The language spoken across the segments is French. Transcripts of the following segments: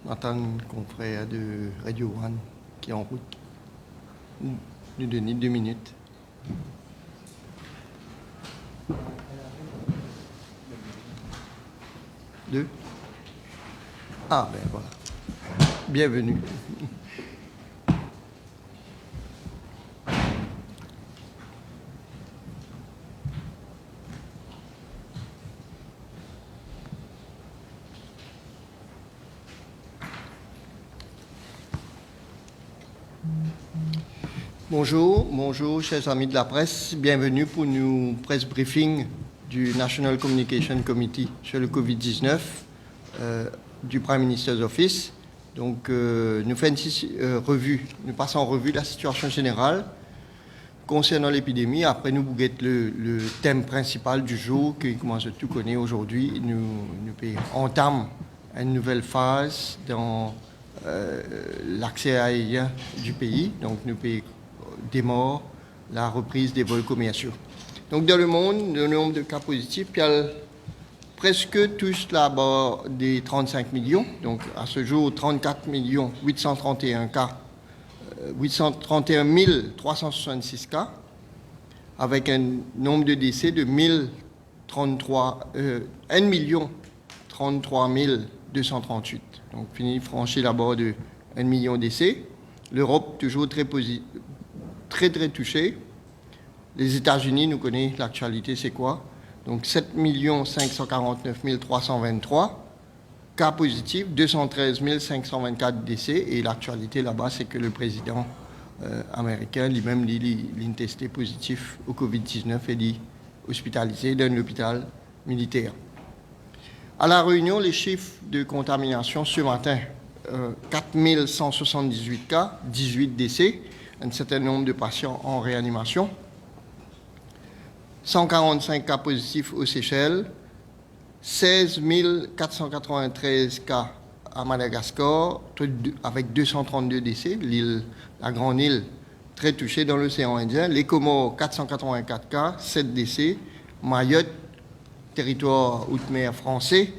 Nathan, confrère de Radio One, qui est en route. Nous donner 2 minutes. Deux. Ah, ben voilà. Bienvenue. Bonjour, chers amis de la presse. Bienvenue pour nos press briefing du National Communication Committee sur le Covid-19 du Prime Minister's Office. Donc, nous passons en revue la situation générale concernant l'épidémie. Après, nous bouguettons le thème principal du jour, que comment je tout connais aujourd'hui. Nous entamons une nouvelle phase dans l'accès aérien du pays. Donc, nous démarre la reprise des vols commerciaux. Donc, dans le monde, le nombre de cas positifs, il y a presque tous là-bas des 35 millions. Donc, à ce jour, 34 831 cas, 831 366 cas, avec un nombre de décès de 1 33 238. Donc, fini franchi la barre de 1 million de décès. L'Europe, toujours très touchée. Les États-Unis, nous connaissons l'actualité, c'est quoi? Donc, 7 549 323 cas positifs, 213 524 décès. Et l'actualité là-bas, c'est que le président américain, lui-même, il testé positif au Covid-19 et il est hospitalisé dans l'hôpital militaire. À La Réunion, les chiffres de contamination ce matin, 4 178 cas, 18 décès, un certain nombre de patients en réanimation, 145 cas positifs aux Seychelles, 16 493 cas à Madagascar, avec 232 décès, la grande île très touchée dans l'océan Indien, les Comores, 484 cas, 7 décès, Mayotte, territoire haute-mer français,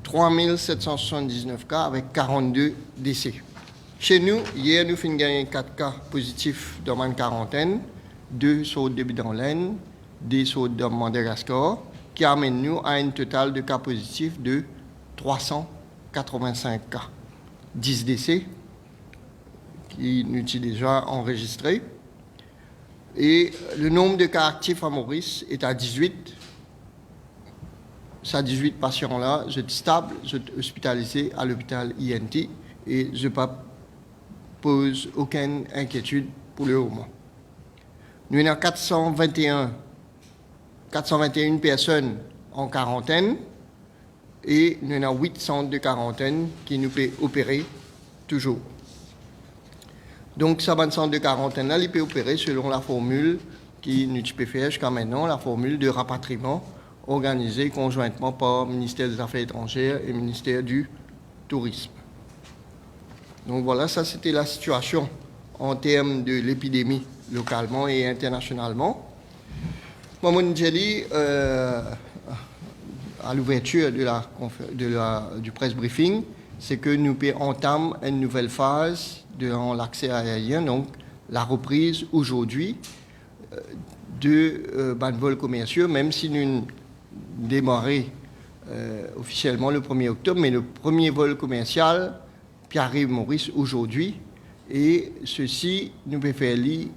3 779 cas avec 42 décès. Chez nous, hier, nous avons gagné 4 cas positifs dans ma quarantaine, 2 sont de Bidonlaine, 2 sont de Madagascar, qui amène nous à un total de cas positifs de 385 cas. 10 décès qui nous sont déjà enregistrés. Et le nombre de cas actifs à Maurice est à 18. Ces 18 patients-là, je suis stable, je suis hospitalisé à l'hôpital INT et je ne pose aucune inquiétude pour le moment. Nous avons 421 personnes en quarantaine et nous avons 8 centres de quarantaine qui nous peuvent opérer toujours. Donc, ce centre de quarantaine-là, il peut opérer selon la formule qui nous peut faire jusqu'à maintenant, la formule de rapatriement organisée conjointement par le ministère des Affaires étrangères et le ministère du Tourisme. Donc voilà, ça c'était la situation en termes de l'épidémie localement et internationalement. Mamoun Djeli, à l'ouverture du press briefing, c'est que nous entamons une nouvelle phase dans l'accès aérien, donc la reprise aujourd'hui de vols commerciaux, même si nous démarré officiellement le 1er octobre, mais le premier vol commercial qui arrive Maurice aujourd'hui, et ceci nous peut faire lire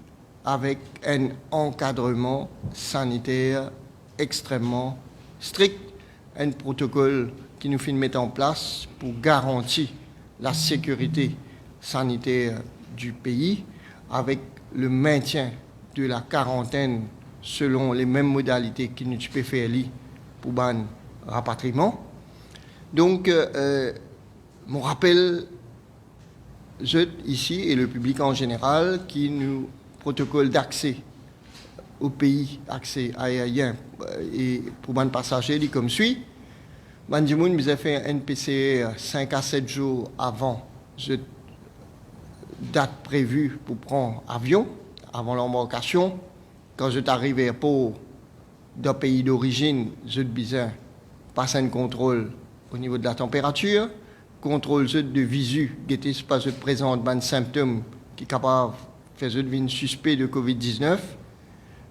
avec un encadrement sanitaire extrêmement strict, un protocole qui nous fait mettre en place pour garantir la sécurité sanitaire du pays, avec le maintien de la quarantaine selon les mêmes modalités qui nous peut faire lire pour ban rapatriement. Donc, mon rappel, ici, et le public en général, qui nous protocole d'accès au pays, accès aérien, et pour ban passagers, dit comme suit. Ban Dimoun nous a fait un PCR 5 à 7 jours avant date prévue pour prendre avion, avant l'embarcation. Quand je suis arrivé pour d'un pays d'origine, je suis besoin passer un contrôle au niveau de la température. contrôle de visu, qui était pas présente des symptômes qui sont capables de faire une suspect de Covid-19.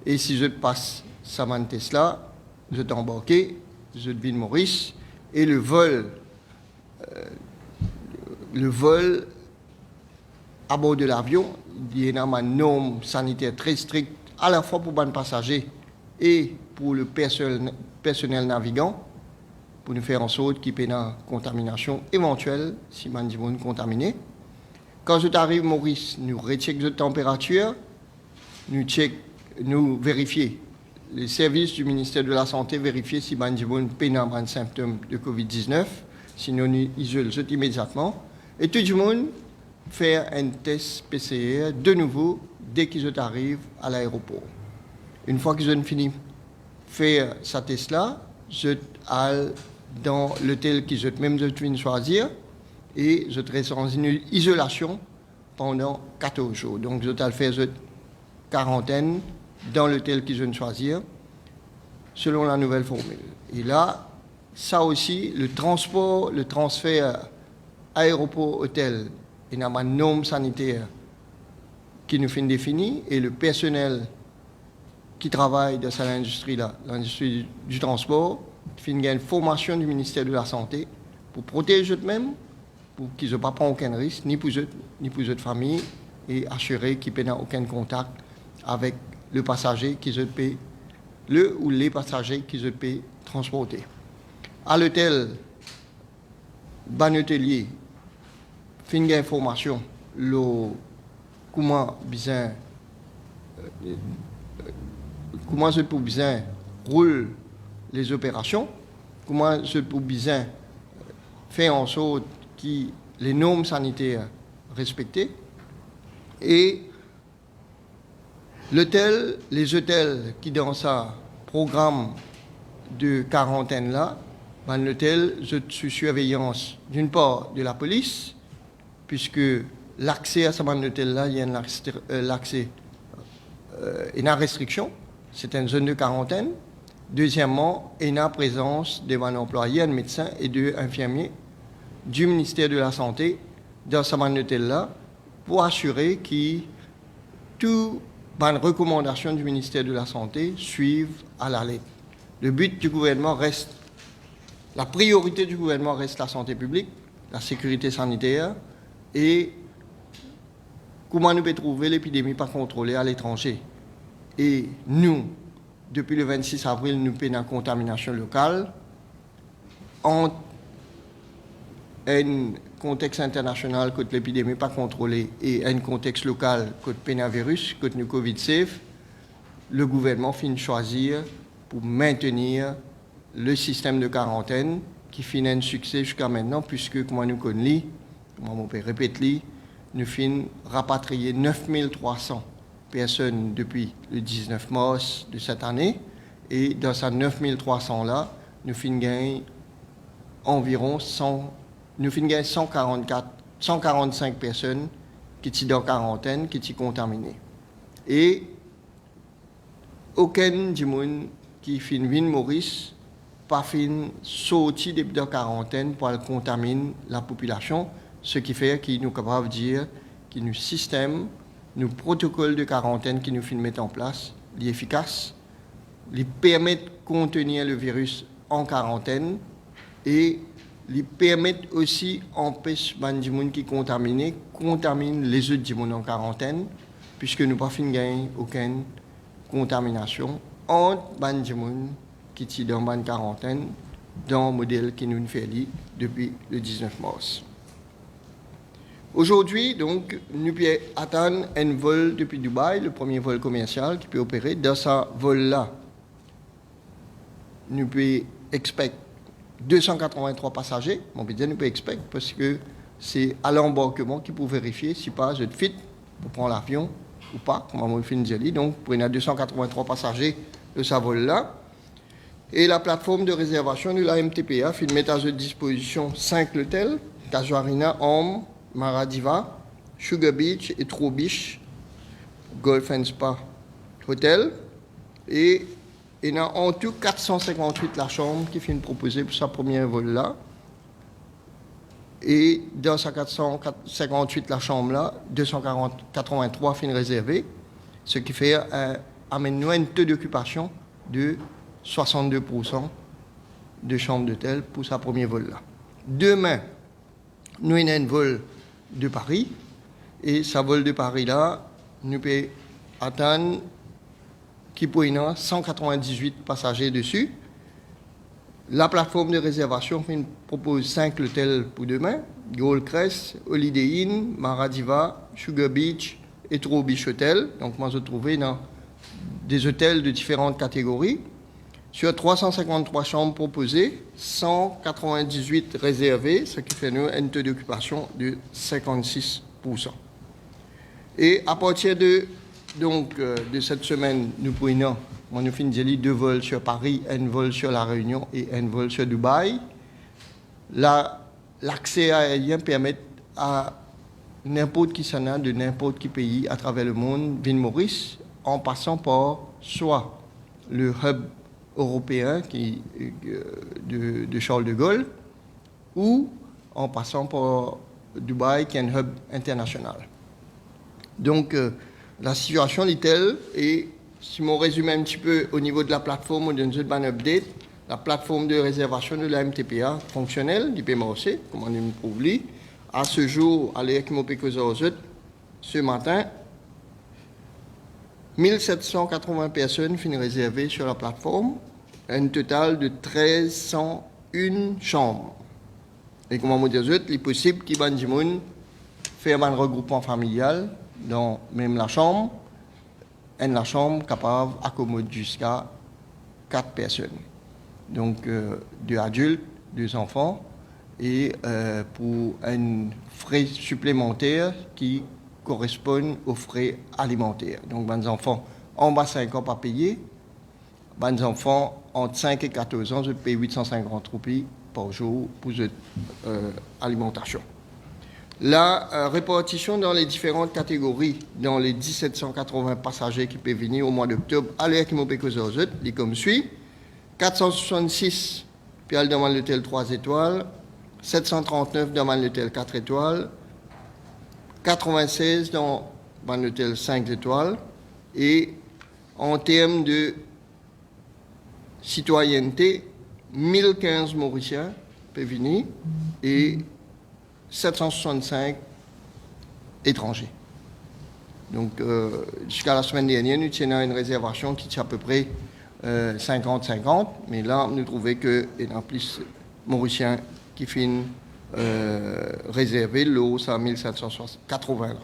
Et si je passe ça test là, je suis embarqué, je suis Maurice, et le vol à bord de l'avion, il y a une norme sanitaire très stricte à la fois pour les passagers et pour le personnel navigant, pour nous faire en sorte qu'il y ait une contamination éventuelle si les gens sont contaminés. Quand je t'arrive, Maurice, nous recheckons la température, nous vérifions. Les services du ministère de la Santé vérifient si les gens ont un symptôme de Covid-19, sinon nous isolons immédiatement. Et tout le monde fait un test PCR de nouveau dès qu'ils arrivent à l'aéroport. Une fois qu'ils ont fini de faire ce test-là, je vais dans l'hôtel qu'ils ont même choisir et je reste en isolation pendant 14 jours. Donc je vais faire une quarantaine dans l'hôtel qu'ils ont choisir selon la nouvelle formule. Et là, ça aussi, le transfert aéroport-hôtel, il y a une norme sanitaire qui nous fait définir et le personnel qui travaille dans cette industrie-là, l'industrie du transport, fait une formation du ministère de la Santé pour protéger eux-mêmes, pour qu'ils ne prennent aucun risque, ni pour eux, ni pour leur famille, et assurer qu'ils n'aient aucun contact avec le passager qu'ils ont payé, le ou les passagers qu'ils ont payé transporter. À l'hôtel, ban hôtelier, fait une information, comment je peux bien rouler les opérations, comment je peux bien faire en sorte que les normes sanitaires respectées et les hôtels qui dans ce programme de quarantaine là, l'hôtel je suis surveillance d'une part de la police puisque l'accès à ce hôtel là il y a l'accès une restriction, c'est une zone de quarantaine. Deuxièmement, il y a la présence de employés, un médecin et deux infirmiers du ministère de la Santé dans ce hôtel-là pour assurer que toutes les recommandations du ministère de la Santé suivent à la lettre. Le but du gouvernement reste, la priorité du gouvernement reste la santé publique, la sécurité sanitaire et comment nous pouvons trouver l'épidémie pas contrôlée à l'étranger. Et nous, depuis le 26 avril, nous avons une contamination locale en un contexte international que l'épidémie pas contrôlée et un contexte local que le pénavirus, que le Covid safe, le gouvernement finit choisir pour maintenir le système de quarantaine qui finit un succès jusqu'à maintenant puisque, comme nous connaissons, comme on peut répéter, nous finissons rapatrier 9300 personnes depuis le 19 mars de cette année. Et dans ces 9300-là, nous finissons environ 145 personnes qui sont en quarantaine, qui sont contaminées. Et aucun du monde qui finit Maurice, pas fin sorti de la quarantaine pour contaminer la population, ce qui fait qu'il nous capable de dire que nos systèmes, nos protocoles de quarantaine qui nous mettent en place, sont efficaces, ils permettent de contenir le virus en quarantaine et ils permettent aussi d'empêcher les gens qui contaminent les autres gens en quarantaine, puisque nous n'avons pas aucune contamination entre les gens qui sont dans la quarantaine, dans le modèle qui nous fait depuis le 19 mars. Aujourd'hui, donc, nous pouvons attendre un vol depuis Dubaï, le premier vol commercial qui peut opérer. Dans ce vol-là, nous pouvons expecter 283 passagers. On peut dire nous pouvons expecter parce que c'est à l'embarquement qui peut vérifier si pas je fit pour prendre l'avion ou pas, comme on fait une donc pour y a 283 passagers de ce vol-là. Et la plateforme de réservation de la MTPA fait mettre à disposition 5 hôtels, Casuarina, Homme, Maradiva, Sugar Beach et True Beach, Golf and Spa Hotel. Et il y a en tout 458 la chambre qui finit proposer pour sa première vol-là. Et dans sa 458, la chambre là, 283 fin réservés, ce qui fait amène-nous un taux d'occupation de 62% de chambres d'hôtel pour sa premier vol là. Demain, nous avons un vol de Paris, et ce vol de Paris là, nous pouvons atteindre qui peut y avoir 198 passagers dessus. La plateforme de réservation propose 5 hôtels pour demain: Goldcrest, Holiday Inn, Maradiva, Sugar Beach et True Beach Hotel. Donc, moi, je trouvais dans des hôtels de différentes catégories. Sur 353 chambres proposées, 198 réservées, ce qui fait nous un taux d'occupation de 56%. Et à partir de cette semaine, nous pouvons, nous finissons 2 vols sur Paris, un vol sur La Réunion et un vol sur Dubaï. L'accès aérien permet à n'importe qui s'en a de n'importe qui pays à travers le monde, ville Maurice, en passant par soit le hub européen de Charles de Gaulle, ou en passant par Dubaï, qui est un hub international. Donc, la situation est telle, et si on résume un petit peu au niveau de la plateforme ou d'un update, la plateforme de réservation de la MTPA fonctionnelle, du PMOC, comme on nous prouve, à ce jour, à ce matin, 1780 personnes finissent réservées sur la plateforme, un total de 1301 chambres. Et comme on dit, il est possible qu'il y ait des gens faire un regroupement familial dans même la chambre, et la chambre capable d'accommoder jusqu'à 4 personnes. Donc, 2 adultes, 2 enfants, et pour un frais supplémentaire qui correspond aux frais alimentaires. Donc, les enfants en bas 5 ans pas payés, les enfants entre 5 et 14 ans, je paye 850 roupies par jour pour alimentation. La répartition dans les différentes catégories, dans les 1780 passagers qui peuvent venir au mois d'octobre à l'air qui est comme suit: 466 puis dans l'hôtel 3 étoiles, 739 dans l'hôtel 4 étoiles, 96 dans l'hôtel 5 étoiles, et en termes de citoyenneté, 1015 Mauriciens peuvent venir et 765 étrangers. Donc, jusqu'à la semaine dernière, nous tenions une réservation qui est à peu près 50-50, mais là, nous trouvons qu'il y a plus Mauriciens qui finissent réservés, l'eau, c'est à 1780.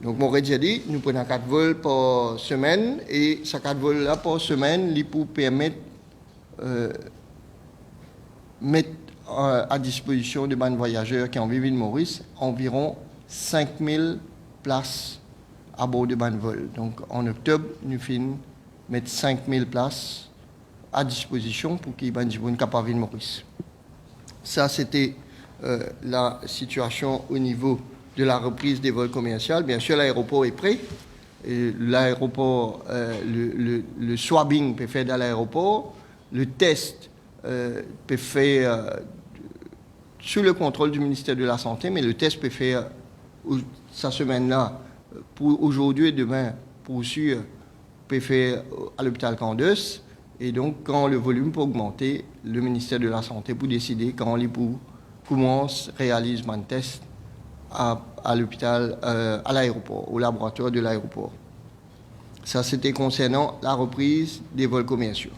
Donc, mon déjà dit, nous prenons 4 vols par semaine, et ces 4 vols-là par semaine, ils pour permettre mettre à disposition de bonnes voyageurs qui en vivent en Maurice environ 5000 places à bord de bonnes vols. Donc, en octobre, nous finissons mettre 5000 places à disposition pour qu'ils soient capables de Maurice. Ça, c'était la situation au niveau de la reprise des vols commerciaux. Bien sûr, l'aéroport est prêt. L'aéroport, le swabbing peut faire dans l'aéroport. Le test peut faire sous le contrôle du ministère de la Santé, mais le test peut faire cette semaine-là, pour aujourd'hui et demain, pour sûr, peut faire à l'hôpital Candeus. Et donc, quand le volume peut augmenter, le ministère de la Santé peut décider quand les commence, réalise un test à l'hôpital, à l'aéroport, au laboratoire de l'aéroport. Ça, c'était concernant la reprise des vols commerciaux.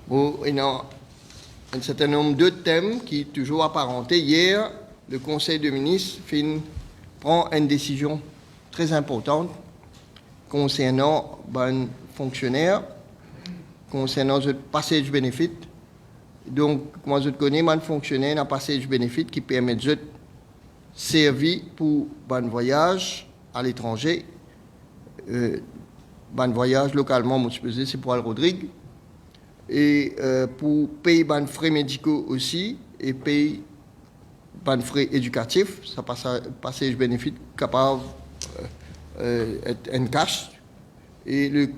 Bon, il y a un certain nombre d'autres thèmes qui sont toujours apparentés. Hier, le Conseil de ministres prend une décision très importante concernant les fonctionnaires, concernant le passage bénéfice. Donc, moi, je connais un fonctionnaire dans passage bénéfice qui permet de servir pour un voyage à l'étranger. Un voyage localement, moi, je c'est pour Al-Rodrigue. Et pour payer des frais médicaux aussi, et payer des frais éducatifs, ça passage bénéfice capable d'être un cash. Et le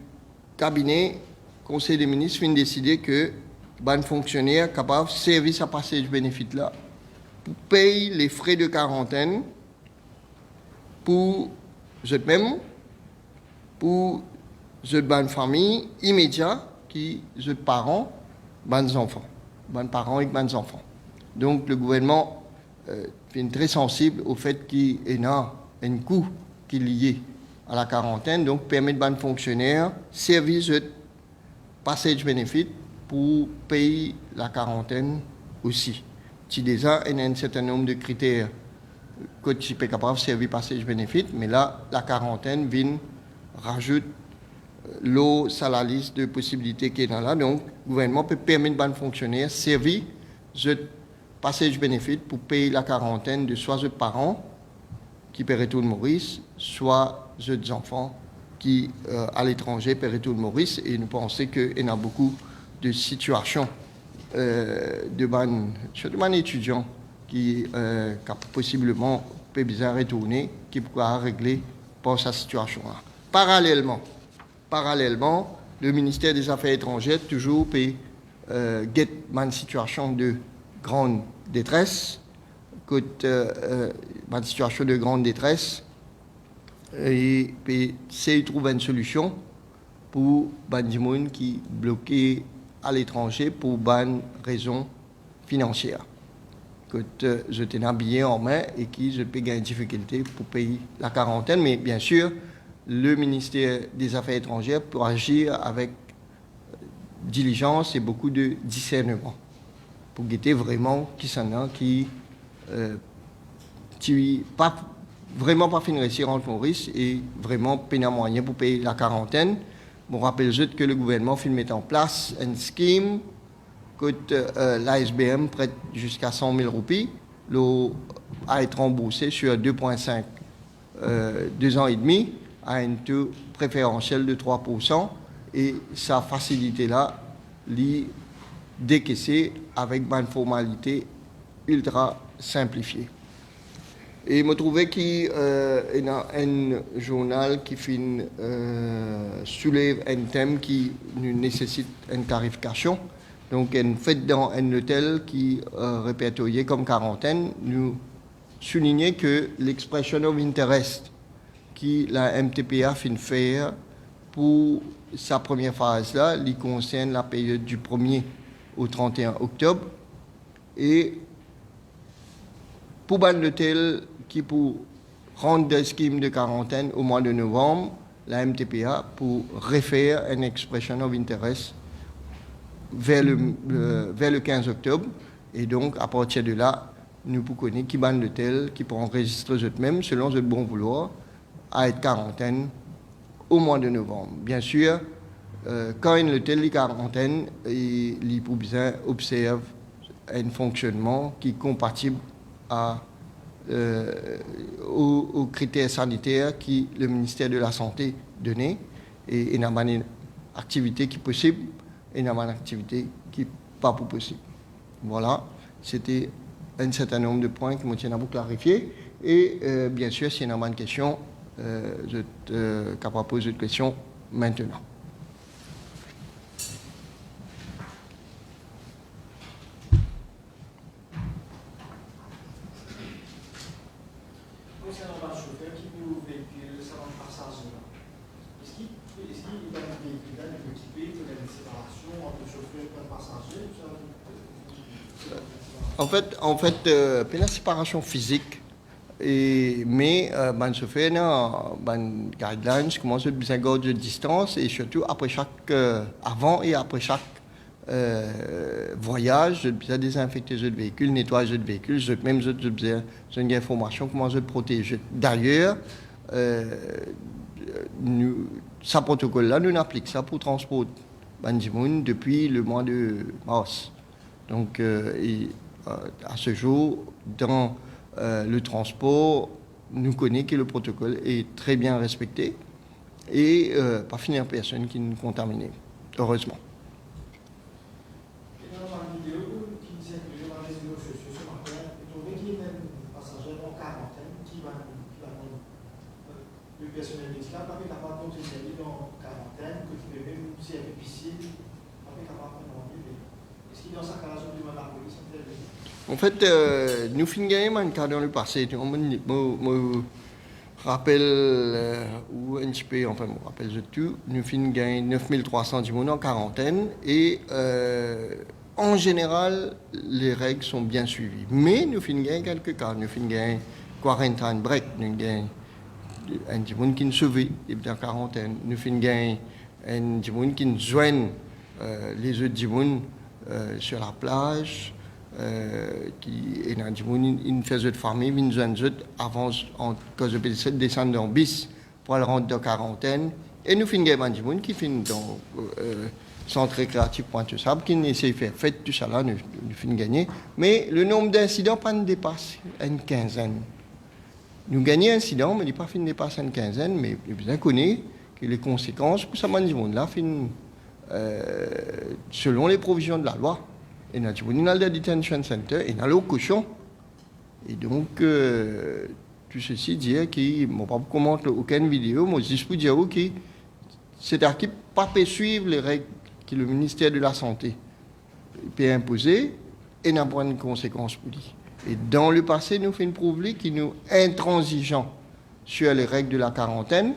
cabinet, Conseil des ministres, vient décider que ban fonctionnaire capable de servir à passer du bénéfice là pour payer les frais de quarantaine pour eux-mêmes, pour les famille immédiate qui les parents, les enfants, les parents et les enfants. Donc le gouvernement est très sensible au fait qu'il y a un coût qui est lié à la quarantaine, donc permet aux fonctionnaires service de passage bénéfice pour payer la quarantaine aussi. Si déjà il y a un certain nombre de critères que tu es capable de servir passage bénéfice, mais là la quarantaine vient rajoute l'eau à la liste de possibilités qui est là. Donc le gouvernement peut permettre aux fonctionnaires servir de passage bénéfice pour payer la quarantaine de soit les parents qui paient retour de Maurice, soit les enfants qui, à l'étranger, paient retour de Maurice. Et nous pensons qu'il y a beaucoup de situations surtout des étudiants qui possiblement peuvent bien retourner, qui pourraient régler par cette situation-là. Parallèlement, le ministère des Affaires étrangères toujours peut get une situation de grande détresse, une situation de grande détresse, et c'est trouver une solution pour les gens qui sont bloqués à l'étranger pour une raison financière. Que je t'ai habillé en main et qui je peux gagner une difficulté pour payer la quarantaine, mais bien sûr, le ministère des Affaires étrangères peut agir avec diligence et beaucoup de discernement pour guetter vraiment qui s'en a, qui pas vraiment pas fin réussir en Maurice et vraiment peine à moyen pour payer la quarantaine. Bon, rappelle juste que le gouvernement fait mettre en place un scheme que l'ASBM prête jusqu'à 100 000 roupies, l'eau à être remboursé sur 2,5 2 ans et demi à un taux préférentiel de 3%, et sa facilité là, l'y décaisser avec une formalité ultra simplifiée. Et je trouvais qu'il y a un journal qui soulève un thème qui nécessite une clarification. Donc, en fait, dans un hôtel qui répertorié comme quarantaine, nous soulignons que l'expression of interest qui la MTPA fait faire pour sa première phase-là, il concerne la période du 1er au 31 octobre. Et pour un hôtel qui pour rendre des schemes de quarantaine au mois de novembre, la MTPA pour refaire une expression of interest vers le 15 octobre. Et donc, à partir de là, nous pouvons connaître qui ban l'hôtel, qui peut enregistrer eux-mêmes, selon notre bon vouloir, à être quarantaine au mois de novembre. Bien sûr, quand un hôtel est quarantaine, il peut bien observer un fonctionnement qui est compatible aux critères sanitaires que le ministère de la Santé donnait. Et il y a une activité qui est possible et il y a une activité qui n'est pas possible. Voilà, c'était un certain nombre de points que je tiens à vous clarifier. Et bien sûr, s'il y a une question, je suis capable de poser une question maintenant. Concernant le chauffeur qui vous véhicule sans passager, est-ce qu'il va le véhicule équipé pour la séparation entre le chauffeur et le passager? En fait, la séparation physique, mais le chauffeur a des guidelines, comment se besoin de distance, et surtout avant et après chaque voyage, je dois désinfecter le véhicule, nettoyer le véhicule, même je dois une information comment je protège. D'ailleurs, ce protocole-là, nous appliquons ça pour le transport depuis le mois de mars. Donc, à ce jour, dans le transport, nous connaissons que le protocole est très bien respecté et pas finir personne qui nous contamine, heureusement. Le personnel médical pas capable de continuer dans quarantaine, que tu peux même si elle est difficile, pas capable de demander. dans sa cas, je demande la police intervient. En fait, nous finissons gagner un cas dans le passé. On me rappelle, ou un petit peu, enfin, me rappelle tout, nous finissons gagner 9300 personnes en quarantaine et en général, les règles sont bien suivies. Mais nous finissons gagner quelques cas. Nous finissons gagner quarantine break, nous gagnons un petit monde qui nous sauve en quarantaine. Nous finissons gagner un petit monde qui nous joignent les autres gens sur la plage. Qui est un petit monde, il fait de famille, il nous joignent avant, quand je peux descendre en bis pour aller rentrer dans quarantaine. Et nous finissons gagner un petit monde qui finit dans centre récréatif Pointe-Sable, qui essaie de faire fête, tout ça là, nous finissons gagner. Mais le nombre d'incidents pas dépasse une quinzaine. Nous gagnons un incident, mais il n'est pas fini de dépasser une quinzaine, mais vous connaissez que les conséquences pour ce monde-là finissent selon les provisions de la loi. Et nous avons dans le detention center et dans le cochon. Et donc, tout ceci dit que, je ne pas commenter aucune vidéo, mais je peux dire que cette équipe n'a pas suivre les règles que le ministère de la Santé peut imposer et n'a pas de conséquences pour lui. Et dans le passé, nous faisons prouver que nous sommes intransigeants sur les règles de la quarantaine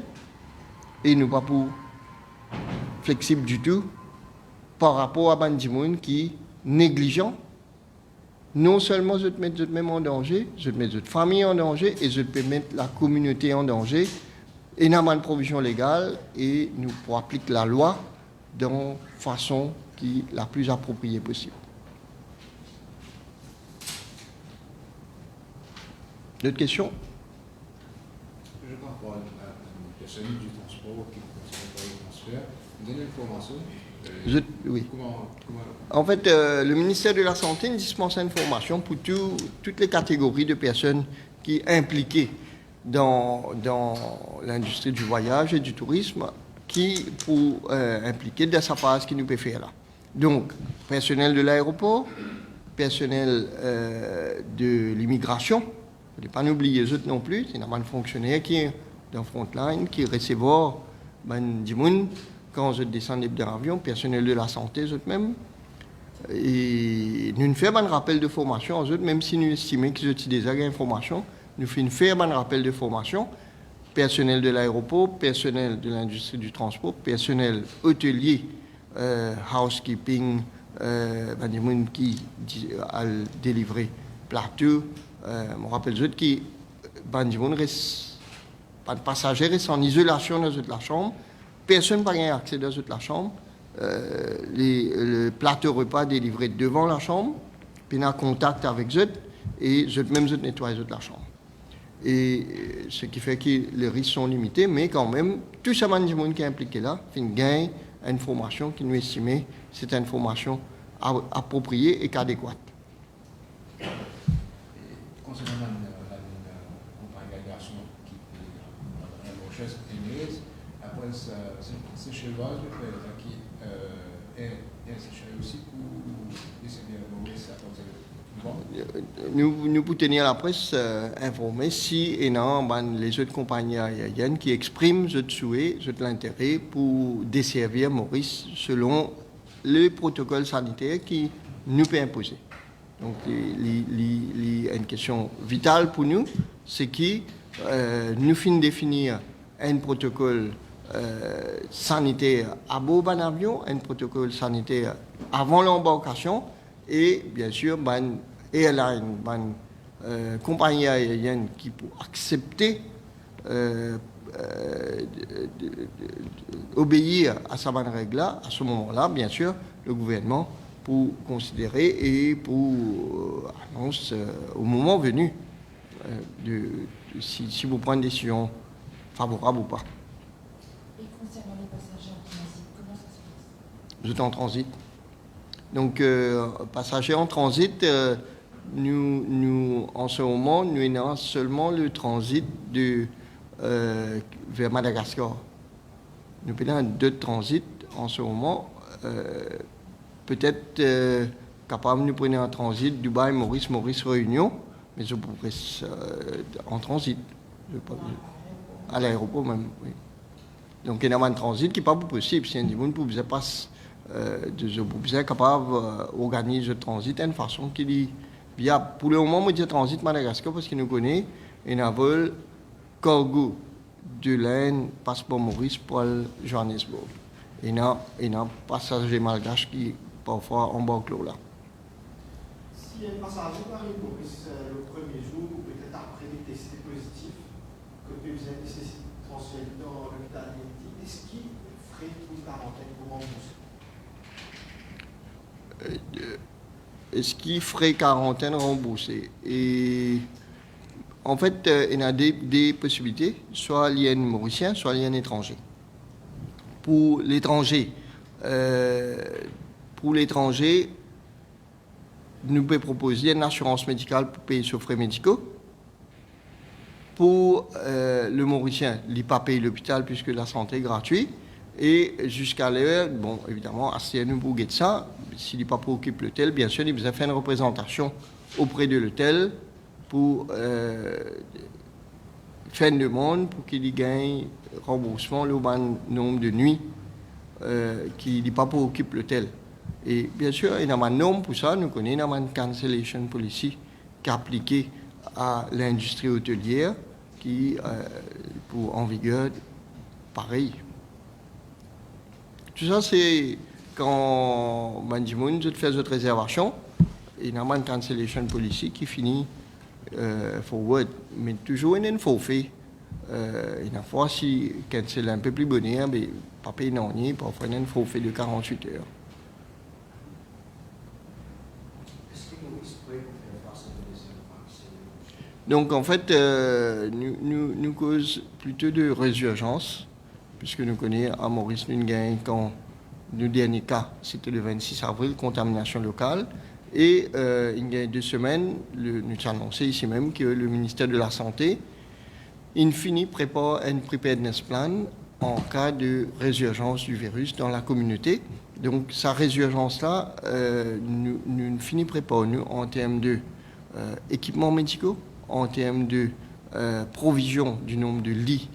et nous ne sommes pas flexibles du tout par rapport à Bandimoun qui négligent. Non seulement je te mets même en danger, je te mets votre famille en danger et je peux mettre la communauté en danger. Et nous avons une provision légale et nous pourrons appliquer la loi de façon qui est la plus appropriée possible. D'autres questions? Je parle à une personne du transport qui concerne pas le transfert. Vous donnez l'information. Oui. Comment En fait, le ministère de la Santé dispense une formation pour toutes les catégories de personnes qui sont impliquées dans l'industrie du voyage et du tourisme, qui pour impliquer dans sa phase qui nous peut faire là. Donc, personnel de l'aéroport, personnel de l'immigration, il ne faut pas oublier les autres non plus, c'est un fonctionnaire qui est dans frontline, qui recevoir du monde quand je descends de l'avion, personnel de la santé, eux même. Et nous faisons un rappel de formation aux autres, même si nous estimons qu'ils ont déjà une formation, nous faisons un rappel de formation, personnel de l'aéroport, personnel de l'industrie du transport, personnel hôtelier, housekeeping, des gens qui a délivré plateau. Je rappelle les autres qui, des gens passagers restent en isolation dans la chambre, personne n'a pas accès dans la chambre. Le plateau repas délivré devant la chambre, puis en contact avec eux, et même eux nettoient la chambre. Et ce qui fait que les risques sont limités, mais quand même, tout ce monde qui est impliqué là, gagne une formation qui nous estime c'est une formation appropriée et adéquate. concernant la compagnie d'aviation qui est la recherche anglaise, après ce cheval qui est aussi pour décider de Maurice à partir de nous pouvons tenir la presse informée si et non les autres compagnies aériennes qui expriment leur souhait, leur intérêt pour desservir Maurice selon le protocole sanitaire qui nous peut imposer. Donc, une question vitale pour nous, c'est que nous finissons définir un protocole sanitaire à bord d'un avion, un protocole sanitaire avant l'embarcation et bien sûr, airline, compagnie aérienne qui peut accepter obéir à ces règles-là, à ce moment-là, bien sûr, le gouvernement pour considérer et pour annoncer au moment venu si vous prenez une décision favorable ou pas. Et concernant les passagers en transit, comment ça se passe? Vous êtes en transit. Donc, passagers en transit, nous, en ce moment, nous avons seulement le transit vers Madagascar. Nous avons 2 transits en ce moment. Peut-être capable de nous prendre en transit Dubaï, Maurice, Réunion, mais je pourrais en transit. À l'aéroport même, oui. Donc il y a un transit qui n'est pas possible. Si un monde peut passer de ce bien capable d'organiser le transit d'une façon qui est viable. Pour le moment, on dit transit Madagascar parce qu'il nous connaît et un vol cargo de l'Inde, passeport Maurice pour Johannesburg. Et il y a un passager malgache qui parfois embarque là. Si un passager arrive au Maurice le premier jour, ou peut-être après des tests positifs, que le besoin nécessite de transférer dans l'hôpital d'Haïti, est-ce qu'il ferait une quarantaine pour rembourser? Est-ce qu'il ferait quarantaine remboursée? Et en fait, il y a des possibilités, soit liées mauricien, soit liées étranger. Pour l'étranger, nous pouvons proposer une assurance médicale pour payer ses frais médicaux. Pour le Mauricien, il ne pas payer l'hôpital puisque la santé est gratuite. Et jusqu'à l'heure, bon, évidemment, si nous pour ça, s'il n'est pas préoccupé l'hôtel, bien sûr, il vous a fait une représentation auprès de l'hôtel pour faire une demande pour qu'il gagne remboursement le bon nombre de nuits qu'il n'est pas préoccupé l'hôtel. Et bien sûr, il y a un norme pour ça, nous connaissons une cancellation policy qui est appliquée à l'industrie hôtelière qui pour en vigueur pareil. Tout ça, c'est quand Bandimoun fait cette réservation, il y a une cancellation policy qui finit forward. Mais toujours, il y a un forfait. Il y a fois, si cancel un peu plus bonheur, mais pas payer non, parfois il y a un forfait de 48 heures. Donc en fait, nous cause plutôt de résurgence, puisque nous connaissons à Maurice Nungain quand le dernier cas, c'était le 26 avril, contamination locale. Et il y a 2 semaines, nous avons annoncé ici même que le ministère de la Santé, prépare un preparedness plan en cas de résurgence du virus dans la communauté. Donc, sa résurgence-là, nous préparons nous en termes d'équipements médicaux, en termes de provision du nombre de lits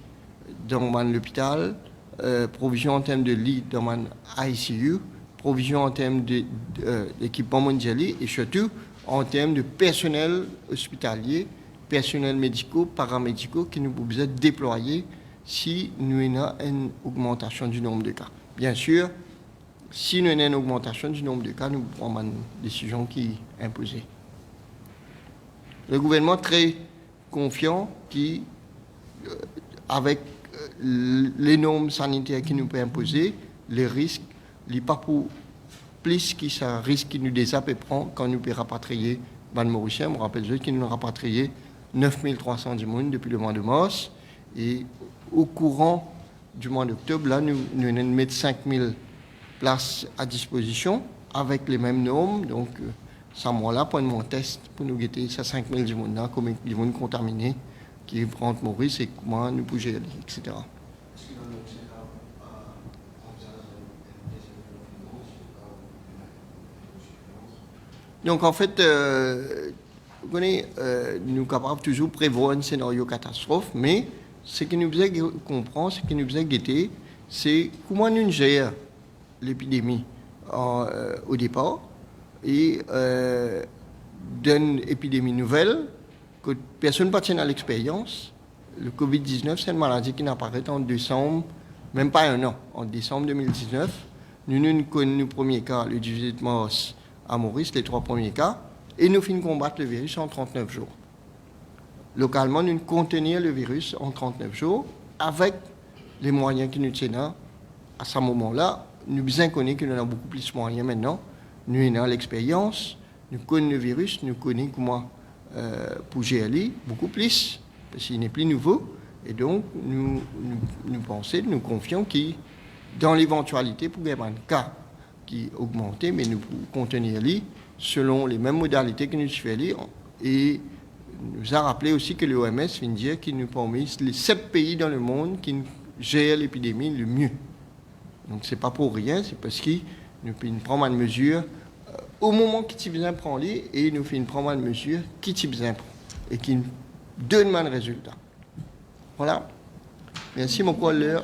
dans l'hôpital, provision en termes de lits dans l'ICU, provision en termes d'équipements mondialisés et surtout en termes de personnel hospitalier, personnel médicaux, paramédicaux qui nous besoin déployer si nous avons une augmentation du nombre de cas. Bien sûr, si nous avons une augmentation du nombre de cas, nous prenons une décision qui est imposée. Le gouvernement est très confiant qui, avec les normes sanitaires qui nous peut imposer, les risques, les pas pour plus qui ça risque qui nous désappe prend quand nous pouvons rapatrier Ban Mauricien. Je me rappelle qu'ils nous ont rapatrié 9300 personnes depuis le mois de mars. Et au courant du mois d'octobre, là, nous mettons 5000 places à disposition avec les mêmes normes. Donc, ça mois-là, pour mon test, pour nous guetter ces 5000 personnes-là, comme ils vont contaminer, qui rentrent Maurice et comment nous pouvons gérer, etc. Donc en fait, vous connaissez, nous sommes capables toujours de prévoir un scénario catastrophe, mais ce qui nous faisait comprendre, ce qui nous faisait guetter, c'est comment nous gérons l'épidémie au départ et d'une épidémie nouvelle que personne ne tient à l'expérience. Le Covid-19, c'est une maladie qui n'apparaît en décembre, même pas un an, en décembre 2019. Nous connaissons le premier cas le 18 mars à Maurice, les 3 premiers cas, et nous finissons combattre le virus en 39 jours. Localement, nous contenir le virus en 39 jours avec les moyens qui nous tiennent à ce moment-là. Nous bien connaissons que nous avons beaucoup plus de moyens maintenant. Nous avons l'expérience, nous connaissons le virus, nous connaissons comment pour gérer beaucoup plus, parce qu'il n'est plus nouveau. Et donc, nous pensons, nous confions que dans l'éventualité, pour avoir un cas qui augmente, mais nous pouvons contenir lui selon les mêmes modalités que nous faisons. Et nous a rappelé aussi que l'OMS vient de dire qu'il nous permet les 7 pays dans le monde qui gèrent l'épidémie le mieux. Donc, ce n'est pas pour rien, c'est parce que nous prenons une mesure au moment qui t'y besoin prendre et nous prenons une mesure qui t'y besoin prendre et qui donne un résultat. Voilà. Merci, mon collègue.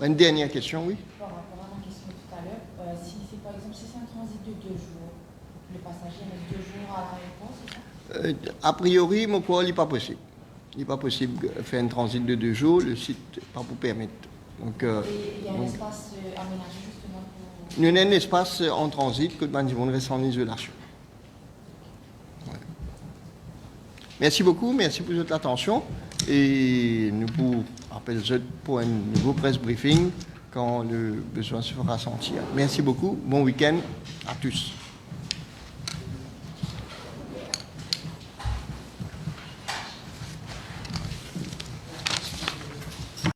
Une dernière question, oui. Par rapport à ma question tout à l'heure, si c'est par exemple A priori, mon quoi, il n'est pas possible. Il n'est pas possible de faire un transit de 2 jours, le site n'est pas pour permettre. Donc, Et il y a un espace aménagé justement pour... nous avons un espace en transit que nous devons rester en isolation. Ouais. Merci beaucoup, merci pour votre attention. Et nous vous rappelons pour un nouveau press briefing quand le besoin se fera sentir. Merci beaucoup, bon week-end à tous.